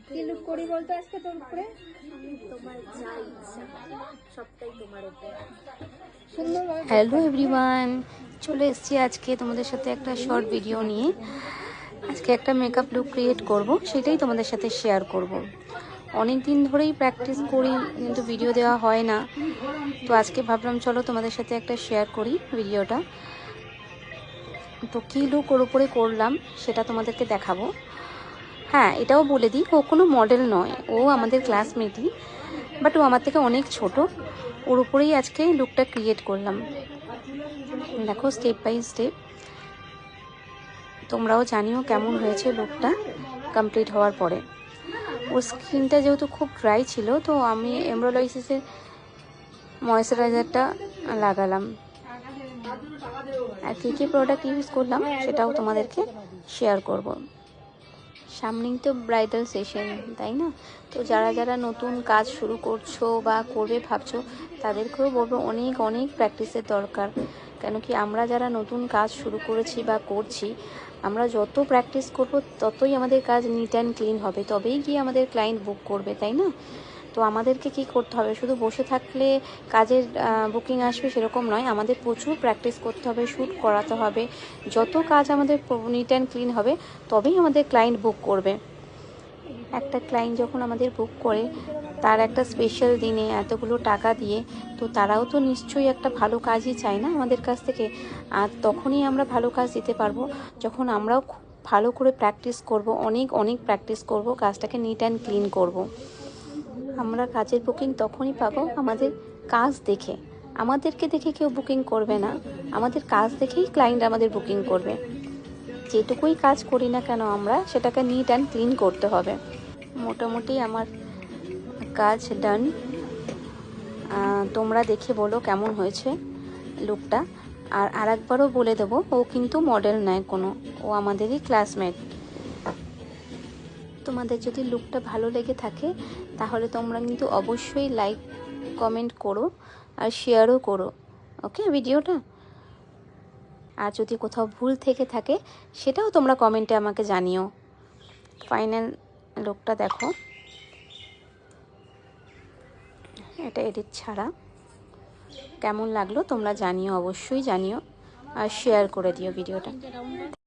কি লুক করি বলতো আজকে তোর উপরে? তোমার যা ইচ্ছা সবটাই তোমার উপর। সুন্দরভাবে। হ্যালো এভরিওয়ান, চলে এসেছি আজকে তোমাদের সাথে একটা শর্ট ভিডিও নিয়ে। আজকে একটা মেকআপ লুক ক্রিয়েট করব, সেটাই তোমাদের সাথে শেয়ার করব। অনেক দিন ধরেই প্র্যাকটিস করি কিন্তু ভিডিও দেওয়া হয় না, তো আজকে ভাবলাম চলো তোমাদের সাথে একটা শেয়ার করি ভিডিওটা। তো কী লুক ওর উপরে করলাম সেটা তোমাদেরকে দেখাবো। হ্যাঁ, এটাও বলে দিই, ও কোনো মডেল নয়, ও আমাদের ক্লাসমেটই, বাট ও আমার থেকে অনেক ছোট। ওর উপরেই আজকে লুকটা ক্রিয়েট করলাম। দেখো স্টেপ বাই স্টেপ, তোমরাও জানিও কেমন হয়েছে লুকটা কমপ্লিট হওয়ার পরে। ওর স্কিনটা যেহেতু খুব ড্রাই ছিল, তো আমি এমব্রোলাইসিসের ময়েশ্চারাইজারটা লাগালাম। আর কী কী প্রোডাক্ট ইউজ করলাম সেটাও তোমাদেরকে শেয়ার করব। সামনেই তো ব্রাইডাল সেশন, তাই না? তো যারা যারা নতুন কাজ শুরু করছো বা করবে ভাবছো, তাদেরকেও বলবো অনেক অনেক প্র্যাকটিসের দরকার। কেন কি আমরা যারা নতুন কাজ শুরু করেছি বা করছি, আমরা যত প্র্যাকটিস করব ততই আমাদের কাজ নিট অ্যান্ড ক্লিন হবে, তবেই গিয়ে আমাদের ক্লায়েন্ট বুক করবে, তাই না? তো আমাদেরকে কি করতে হবে, শুধু বসে থাকলে কাজের বুকিং আসবে সেরকম নয়, আমাদের প্রচুর প্র্যাকটিস করতে হবে, শ্যুট করাতে হবে। যত কাজ আমাদের নিট অ্যান্ড ক্লিন হবে তবেই আমাদের ক্লায়েন্ট বুক করবে। একটা ক্লায়েন্ট যখন আমাদের বুক করে, তার একটা স্পেশাল দিনে এতগুলো টাকা দিয়ে, তো তারাও তো নিশ্চয়ই একটা ভালো কাজই চায় না আমাদের কাছ থেকে। আর তখনই আমরা ভালো কাজ দিতে পারবো যখন আমরাও খুব ভালো করে প্র্যাকটিস করব, অনেক অনেক প্র্যাকটিস করব, কাজটাকে নিট অ্যান্ড ক্লিন করব। আমরা কাজের বুকিং তখনই পাবো আমাদের কাজ দেখে। আমাদেরকে দেখে কেউ বুকিং করবে না, আমাদের কাজ দেখেই ক্লায়েন্ট আমাদের বুকিং করবে। যেটুকুই কাজ করি না কেন আমরা সেটাকে নিট অ্যান্ড ক্লিন করতে হবে। মোটামুটি আমার কাজ ডান। তোমরা দেখে বলো কেমন হয়েছে লুকটা। আর আরেকবারও বলে দেবো, ও কিন্তু মডেল নয় কোনো, ও আমাদেরই ক্লাসমেট। তোমাদের যদি লুকটা ভালো লেগে থাকে তাহলে তোমরা কিন্তু অবশ্যই লাইক কমেন্ট করো আর শেয়ারও করো, ওকে ভিডিওটা। আর যদি কোথাও ভুল থেকে থাকে সেটাও তোমরা কমেন্টে আমাকে জানিও। ফাইনাল লুকটা দেখো, এটা এডিট ছাড়া। কেমন লাগলো তোমরা জানিও, অবশ্যই জানিও, আর শেয়ার করে দিও ভিডিওটা।